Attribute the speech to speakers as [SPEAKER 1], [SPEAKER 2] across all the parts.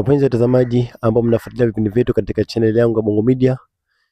[SPEAKER 1] Wapenzi watazamaji ambao mnafuatilia vipindi vyetu katika channel yangu ya Bongo Media,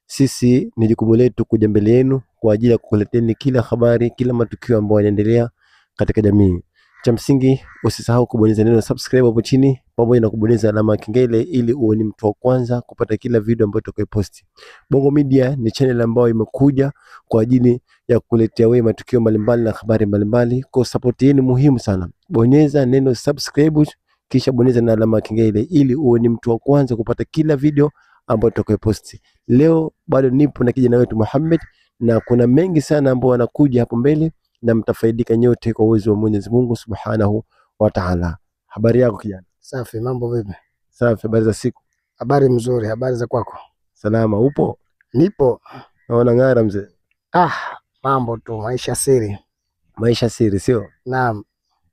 [SPEAKER 1] sisi ni jukumu letu kuja mbele yenu kwa ajili ya kukuleteni kila habari, kila matukio ambayo yanaendelea katika jamii. Cha msingi usisahau kubonyeza neno subscribe hapo chini pamoja na kubonyeza alama ya kengele ili uwe ni mtu wa kwanza kupata kila video ambayo tutakayoposti. Bongo Media ni channel ambayo imekuja kwa ajili ya kukuletea wewe matukio mbalimbali na habari mbalimbali. Kwa support yenu muhimu sana. Bonyeza neno subscribe kisha bonyeza na alama ya kengele ili uwe ni mtu wa kwanza kupata kila video ambayo tutakayoposti. Leo bado nipo na kijana wetu Muhammad na kuna mengi sana ambayo yanakuja hapo mbele na mtafaidika nyote kwa uwezo wa Mwenyezi Mungu Subhanahu wa Ta'ala. Habari yako kijana?
[SPEAKER 2] Safi, mambo vipi?
[SPEAKER 1] Safi, habari za siku?
[SPEAKER 2] Habari mzuri, habari za kwako?
[SPEAKER 1] Salama, upo?
[SPEAKER 2] Nipo.
[SPEAKER 1] Naona ngara mzee.
[SPEAKER 2] Mambo tu, maisha siri.
[SPEAKER 1] Maisha siri sio?
[SPEAKER 2] Naam.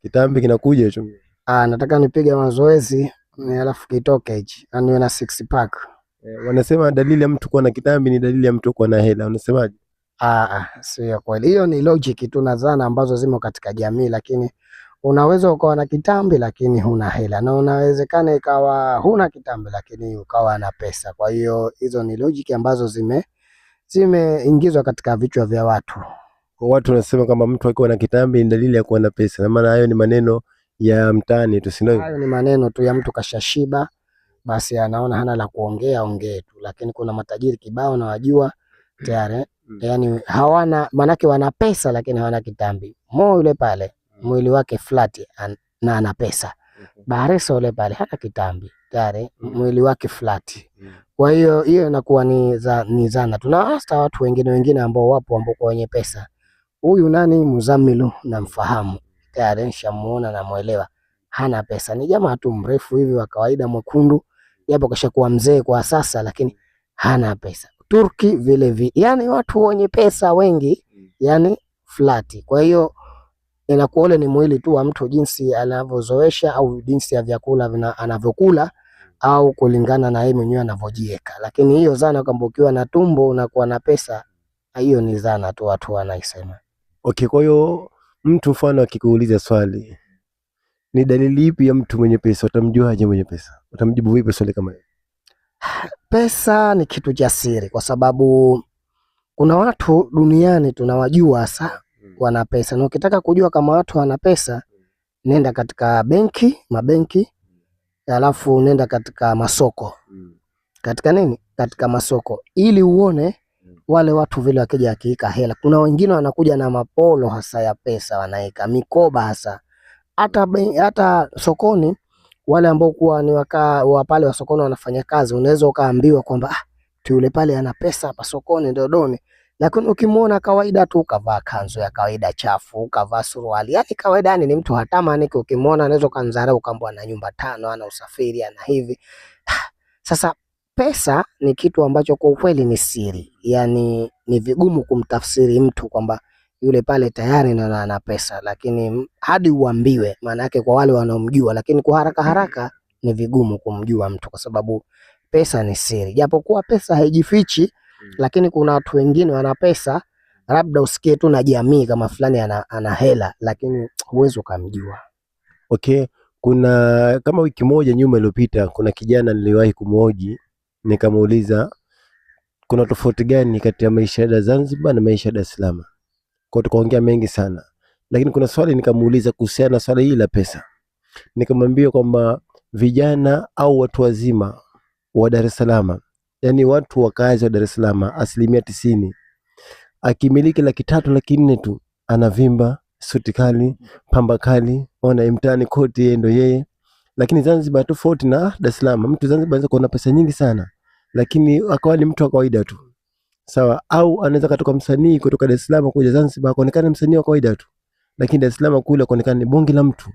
[SPEAKER 1] Kitambi kinakuja hicho.
[SPEAKER 2] Nataka nipige mazoezi alafu kitoke hichi. Na niwe na 6 pack.
[SPEAKER 1] Wanasema dalili ya mtu kuwa na kitambi ni dalili ya mtu kuwa na hela. Unasemaje?
[SPEAKER 2] Sio kweli. Hiyo ni logic tu na zana ambazo zimo katika jamii, lakini unaweza ukawa na kitambi lakini huna hela, na unawezekana ikawa huna kitambi lakini ukawa na pesa. Kwa hiyo hizo ni logic ambazo zimeingizwa katika vichwa vya watu.
[SPEAKER 1] Kwa watu wanasema kama mtu akiwa na kitambi ni dalili ya kuwa na pesa. Na maana hayo ni maneno ya mtaani tu, sio?
[SPEAKER 2] Hayo ni maneno tu ya mtu kashashiba, basi anaona hana la kuongea, ongee tu. Lakini kuna matajiri kibao na wajua tayari, yani hawana, manake wana pesa lakini hawana kitambi. Mo yule pale mwili wake flat na ana pesa. Bahresa yule pale hana kitambi tayari, mwili wake flat. Kwa hiyo inakuwa ni zana. Tuna hasta watu wengine ambao wapo ambao wenye pesa. Huyu nani Muzamilu namfahamu tayari, nishamuona na muelewa, hana pesa. Ni jamaa tu mrefu hivi wa kawaida mwekundu, japo kashakuwa mzee kwa sasa lakini hana pesa. Turki vile yani watu wenye pesa wengi yani flat. Kwa hiyo inakuwa ule ni mwili tu wa mtu jinsi anavyozoesha au jinsi ya vyakula anavyokula au kulingana na yeye mwenyewe anavyojiweka. Lakini hiyo zana kwamba ukiwa na tumbo unakuwa na pesa, hiyo ni zana tu watu wanaisema.
[SPEAKER 1] Okay, kwa hiyo mtu mfano akikuuliza swali, ni dalili ipi ya mtu mwenye pesa, utamjuaje mwenye pesa? Utamjibu vipi swali kama hilo?
[SPEAKER 2] Pesa ni kitu cha siri, kwa sababu kuna watu duniani tunawajua hasa wana pesa. Na ukitaka kujua kama watu wana pesa, nenda katika mabenki, alafu nenda katika masoko. Katika nini? Katika masoko, ili uone wale watu vile wakija akiika hela. Kuna wengine wanakuja na mapolo hasa ya pesa, wanaika mikoba hasa. Hata sokoni wale ambao kuwa ni wa pale wa sokoni wanafanya kazi, unaweza ukaambiwa kwamba tu yule pale ana pesa hapa sokoni Dodoni. Lakini ukimuona kawaida tu, kavaa kanzu ya kawaida chafu, kavaa suruali, yani kawaida, yani ni mtu hatamani. Ukimuona anaweza kanzarau kwamba ana nyumba 5, ana usafiri, ana hivi. Sasa pesa ni kitu ambacho kwa ukweli ni siri, yani ni vigumu kumtafsiri mtu kwamba yule pale tayari na ana pesa, lakini hadi uambiwe, maana yake kwa wale wanaomjua. Lakini kwa haraka ni vigumu kumjua mtu kwa sababu pesa ni siri. Japokuwa pesa haijifichi, lakini kuna watu wengine wana pesa, labda usikie tu na jamii kama fulani ana hela, lakini huwezi kumjua.
[SPEAKER 1] Okay, kuna kama wiki moja nyuma iliyopita, kuna kijana niliwahi kumhoji, nikamuuliza kuna tofauti gani kati ya maisha ya Zanzibar na maisha ya Dar es Salaam. Kwa tukaongea mengi sana, lakini kuna swali nikamuuliza kuhusiana na swala hili la pesa. Nikamwambia kwamba vijana au watu wazima wa Dar es Salaam, yani watu wakazi wa Dar es Salaam 90%, akimiliki 300,000 400,000 tu anavimba, suti kali, pamba kali, ona mtaani koti yeye ndo yeye. Lakini Zanzibar tofauti na Dar es Salaam. Mtu Zanzibar anaweza kuwa na pesa nyingi sana lakini akawa ni mtu wa kawaida tu. Sawa, au anaweza katoka msanii kutoka Dar es Salaam kuja Zanzibar akaonekana msanii wa kawaida tu, lakini Dar es Salaam kule akaonekana ni bonge la mtu,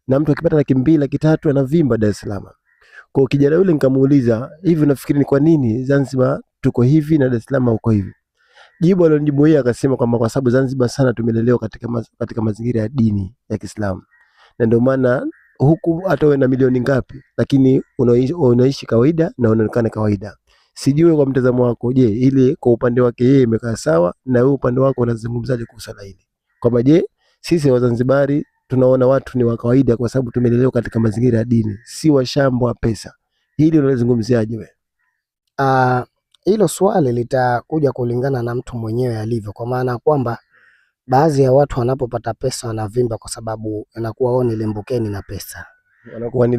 [SPEAKER 1] na mtu akipata 200,000 300,000 anavimba Dar es Salaam. Kwa kijana yule nikamuuliza, hivi unafikiri ni kwa nini Zanzibar tuko hivi na Dar es Salaam uko hivi? Jibu alilonijibu yeye akasema kwamba kwa sababu Zanzibar sana tumelelewa katika mazingira ya dini ya Kiislamu, na ndio maana huku hata wewe na milioni ngapi lakini unaishi kawaida na unaonekana kawaida. Sijui kwa mtazamo wako, je, ile kwa upande wake yeye imekaa sawa, na wewe upande wako unazungumzaje kuhusu hili? Kwamba je, sisi Wazanzibari tunaona watu ni wa kawaida kwa sababu tumelelewa katika mazingira ya dini, si wa shamba wa pesa. Hili unalizungumziaje wewe?
[SPEAKER 2] Hilo swali litakuja kulingana na mtu mwenyewe alivyo, kwa maana kwamba baadhi ya watu wanapopata pesa wanavimba kwa sababu inakuwa wao ni limbukeni na pesa.
[SPEAKER 1] Wanakuwa ni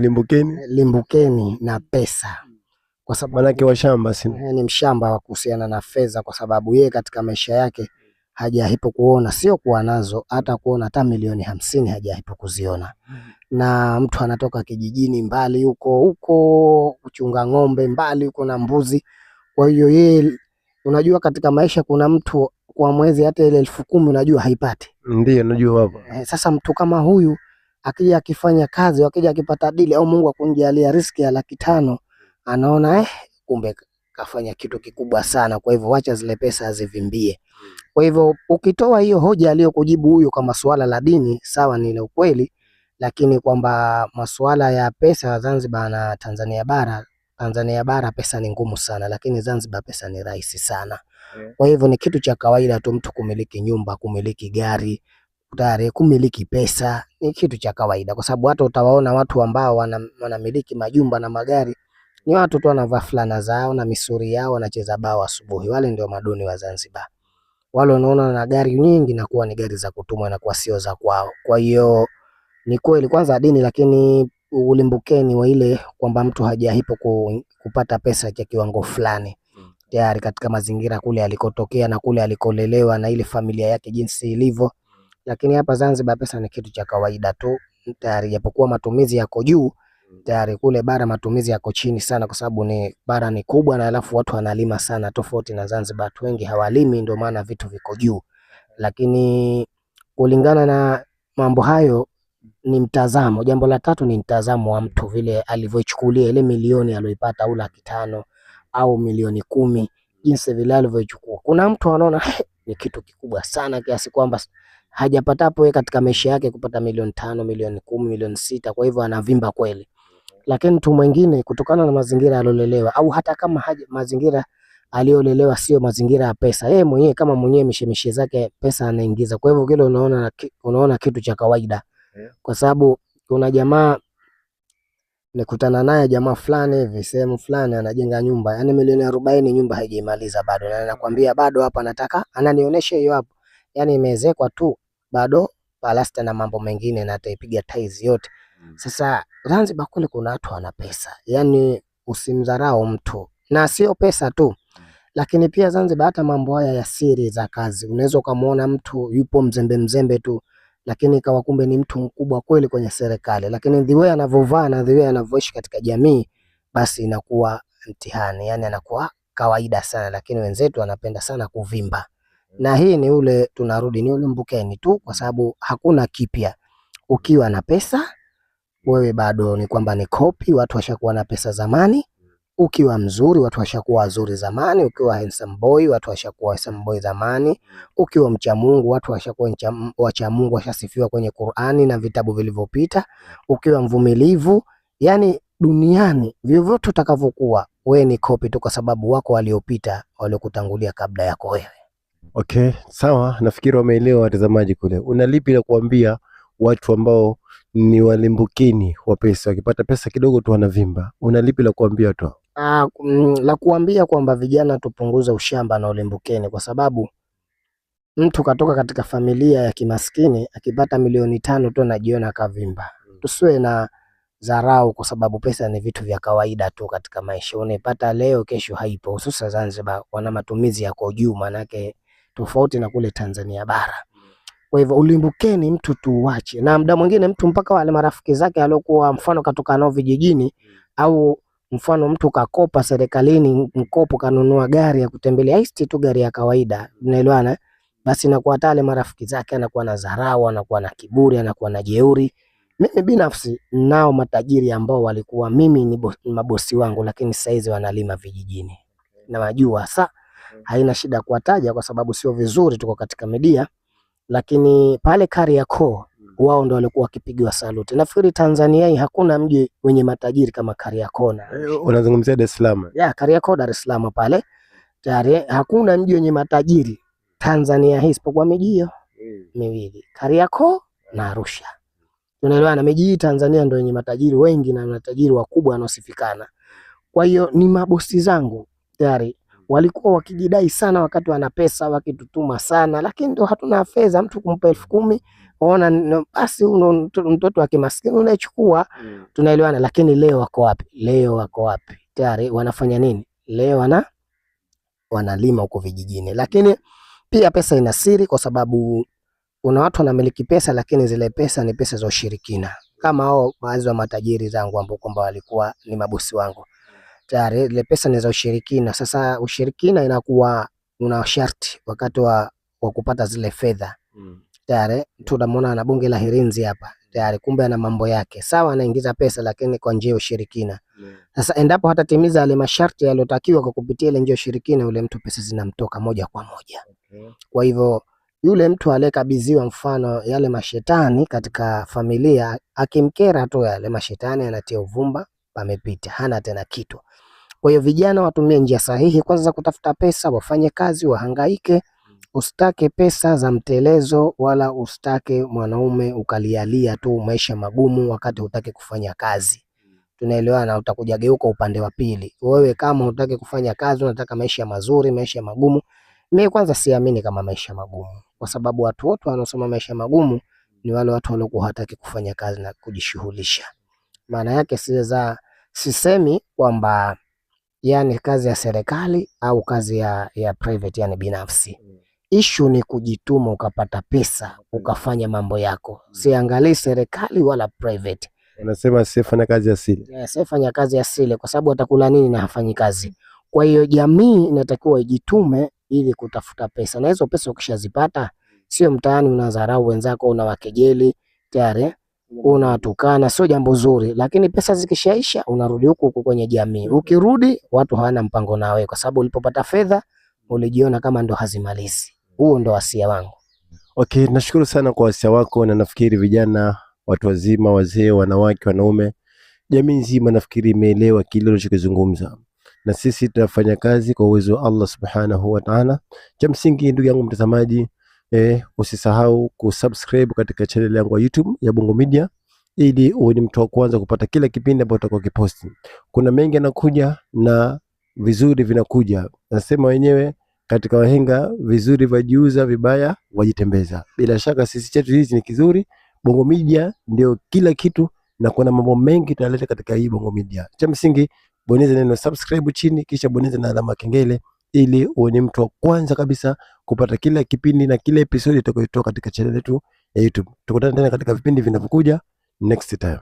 [SPEAKER 2] limbukeni na pesa. Kwa sababu
[SPEAKER 1] manake wa shamba
[SPEAKER 2] ni mshamba wa kuhusiana na fedha, kwa sababu yeye katika maisha yake hajahipo kuona, sio kuwa nazo, hata kuona hata milioni 50 hajahipo kuziona. Na mtu anatoka kijijini mbali huko kuchunga ng'ombe mbali huko na mbuzi. Kwa hiyo yeye, unajua katika maisha kuna mtu kwa mwezi hata ile 10,000 unajua haipati.
[SPEAKER 1] Ndio najua hapo.
[SPEAKER 2] Sasa mtu kama huyu akija akifanya kazi, akija akipata dili au Mungu akunjalia riziki ya 500,000, anaona kumbe kafanya kitu kikubwa sana, kwa hivyo acha zile pesa azivimbie. Kwa hivyo ukitoa hiyo hoja aliyokujibu huyu kama swala la dini, sawa, ni la ukweli, lakini kwamba masuala ya pesa Zanzibar na Tanzania bara pesa ni ngumu sana, lakini Zanzibar pesa ni rahisi sana. Kwa hivyo ni kitu cha kawaida tu mtu kumiliki nyumba, kumiliki gari, tayari kumiliki pesa ni kitu cha kawaida, kwa sababu hata utawaona watu ambao wanamiliki majumba na magari ni watu tu wanavaa fulana zao na misuri yao, wanacheza bao asubuhi. Wale ndio maduni wa Zanzibar. Wale unaona na gari nyingi na kuwa ni gari za kutumwa na kuwa sio za kwao. Kwa hiyo ni kweli kwanza dini, lakini ulimbukeni wa ile kwamba mtu hajahipo kupata pesa cha kiwango fulani tayari katika mazingira kule alikotokea na kule alikolelewa na ile familia yake jinsi ilivyo. Lakini hapa Zanzibar pesa ni kitu cha kawaida tu tayari, japokuwa matumizi yako juu tayari. Kule bara matumizi yako chini sana, kwa sababu ni bara ni kubwa na alafu watu wanalima sana, tofauti na Zanzibar watu wengi hawalimi, ndio maana vitu viko juu. Lakini kulingana na mambo hayo ni mtazamo. Jambo la tatu ni mtazamo wa mtu, vile alivyochukulia ile milioni aliyoipata au 500,000 au milioni 10, jinsi vile alivyochukua. Kuna mtu anaona ni kitu kikubwa sana kiasi kwamba hajapata hapo katika maisha yake kupata milioni 5, milioni 10, milioni 6, kwa hivyo anavimba kweli. Lakini mtu mwingine kutokana na mazingira aliyolelewa, au hata kama mazingira aliyolelewa sio mazingira ya pesa, yeye mwenyewe kama mwenyewe mishemishe zake pesa anaingiza, kwa hivyo kile unaona kitu cha kawaida. Kwa sababu kuna jamaa nikutana naye, jamaa fulani hivi sehemu fulani anajenga nyumba, yani milioni 40 nyumba haijamaliza bado, na anakuambia bado hapa nataka, ananionyesha hiyo hapo, yani imeezekwa tu bado palasta na mambo mengine na ataipiga tiles yote. Sasa Zanzibar kule kuna watu wana pesa, yani usimdharau mtu, na sio pesa tu, lakini pia Zanzibar hata mambo haya ya siri za kazi, unaweza ukamuona mtu yupo mzembe tu, lakini kawa kumbe ni mtu mkubwa kweli kwenye serikali, lakini the way anavovaa na the way anavoishi katika jamii basi inakuwa mtihani, yani anakuwa kawaida sana. Lakini wenzetu wanapenda sana kuvimba, na hii ni ule tunarudi ni ule mbukeni tu, kwa sababu hakuna kipya. Ukiwa na pesa wewe bado ni kwamba ni kopi, watu washakuwa na pesa zamani. Ukiwa mzuri watu washakuwa wazuri zamani. Ukiwa handsome boy watu washakuwa handsome boy zamani. Ukiwa mcha Mungu watu washakuwa wacha Mungu, washasifiwa kwenye Qur'ani na vitabu vilivyopita. Ukiwa mvumilivu, yani duniani vyovyote utakavyokuwa wewe ni kopi tu, kwa sababu wako waliopita waliokutangulia kabla yako wewe.
[SPEAKER 1] Okay, sawa, nafikiri wameelewa watazamaji kule. Una lipi la kuambia watu ambao ni walimbukini wa pesa, wakipata pesa kidogo tu wanavimba? Una lipi la kuambia watu?
[SPEAKER 2] La kuambia kwamba vijana tupunguze ushamba na ulimbukeni, kwa sababu mtu katoka katika familia ya kimaskini akipata milioni 5 tu anajiona kavimba. Tusiwe na dharau, kwa sababu pesa ni vitu vya kawaida tu katika maisha. Unaipata leo, kesho haipo. Hususan Zanzibar wana matumizi yako juu, manake tofauti na kule Tanzania bara. Kwa hivyo ulimbukeni mtu tuache, na muda mwingine mtu mpaka wale marafiki zake aliokuwa mfano katoka nao vijijini, au mfano mtu kakopa serikalini mkopo kanunua gari ya kutembelea, histi tu gari ya kawaida, unaelewana, basi inakuwa tale marafiki zake anakuwa na dharau, anakuwa na kiburi, anakuwa na jeuri. Mimi binafsi nao matajiri ambao walikuwa mimi ni mabosi wangu, lakini sasa hizi wanalima vijijini na wajua. Sasa haina shida kuwataja kwa sababu sio vizuri, tuko katika media, lakini pale Kariakoo wao ndio walikuwa wakipigiwa saluti. Nafikiri Tanzania hii hakuna mji wenye matajiri kama Kariakoo.
[SPEAKER 1] Unazungumzia Dar es Salaam?
[SPEAKER 2] Ya, Kariakoo Dar es Salaam pale. Tayari hakuna mji wenye matajiri Tanzania hii isipokuwa miji hiyo miwili, Kariakoo na Arusha. Tunaelewana, miji hii Tanzania ndio yenye matajiri wengi na matajiri wakubwa wanaosifikana. Kwa hiyo ni mabosi zangu tayari walikuwa wakijidai sana wakati wana pesa, wakitutuma sana, lakini ndo hatuna fedha. Mtu kumpa 10,000 waona basi mtoto wa kimaskini unaichukua, tunaelewana. Lakini leo wako wapi? Leo wako wapi? Tayari wanafanya nini? Leo wanalima huko vijijini. Lakini pia pesa ina siri, kwa sababu kuna watu wanamiliki pesa, lakini zile pesa ni pesa za ushirikina, kama hao baadhi wa matajiri zangu ambao kwamba walikuwa ni mabosi wangu. Tayari ile pesa ni za ushirikina. Sasa ushirikina inakuwa una sharti wakati wa kupata zile fedha. Tayari tunamwona na bunge la Hirinzi hapa. Tayari kumbe ana mambo yake. Sawa, anaingiza pesa lakini kwa njia ya ushirikina. Sasa endapo hatatimiza yale masharti yaliyotakiwa kwa kupitia ile njia ya ushirikina, yule mtu pesa zinamtoka moja kwa moja. Kwa hivyo yule mtu aliyekabidhiwa mfano yale mashetani katika familia, akimkera tu yale mashetani anatia uvumba, pamepita, hana tena kitu. Kwa hiyo vijana watumie njia sahihi kwanza za kutafuta pesa, wafanye kazi, wahangaike. Usitake pesa za mtelezo, wala usitake mwanaume ukalialia tu maisha magumu wakati hutaki kufanya kazi. Tunaelewana? Utakuja geuka upande wa pili. Wewe kama hutaki kufanya kazi, unataka maisha mazuri, maisha magumu. Mimi kwanza siamini kama maisha magumu, kwa sababu watu wote wanaosema maisha magumu ni wale watu waliokuwa hataki kufanya kazi na kujishughulisha. Maana yake sisemi kwamba yani kazi ya serikali au kazi ya private, yani binafsi. Issue ni kujituma ukapata pesa ukafanya mambo yako. Siangalii serikali wala private.
[SPEAKER 1] Wanasema sifanya kazi asili.
[SPEAKER 2] Sifanya kazi asili, kwa sababu atakula nini na hafanyi kazi. Kwa hiyo jamii inatakiwa ijitume ili kutafuta pesa. Na hizo pesa ukishazipata, sio mtaani unadharau wenzako, unawakejeli, tayari unawatukana, sio jambo zuri. Lakini pesa zikishaisha unarudi huko kwenye jamii. Ukirudi watu hawana mpango nawe, kwa sababu ulipopata fedha ulijiona kama ndo hazimalizi. Huo ndo wasia wangu.
[SPEAKER 1] Okay, nashukuru sana kwa wasia wako, na nafikiri vijana, watu wazima, wazee, wanawake, wanaume, jamii nzima nafikiri imeelewa kile unachokizungumza. Na sisi tunafanya kazi kwa uwezo wa Allah Subhanahu wa Ta'ala. Cha msingi ndugu yangu mtazamaji, usisahau kusubscribe katika channel yangu ya YouTube ya Bongo Media, ili uwe ni mtu wa kwanza kupata kila kipindi ambacho tutakuwa kiposti. Kuna mengi yanakuja na vizuri vinakuja. Nasema wenyewe katika wahenga, vizuri vajiuza, vibaya wajitembeza. Bila shaka sisi chetu hizi ni kizuri. Bongo Media ndio kila kitu, na kuna mambo mengi tunaleta katika hii Bongo Media. Cha msingi bonyeza neno subscribe chini, kisha bonyeza na alama kengele, ili uwe ni mtu wa kwanza kabisa kupata kila kipindi na kila episode itakayotoka katika channel yetu ya YouTube. Tukutane tena katika vipindi vinavyokuja next time.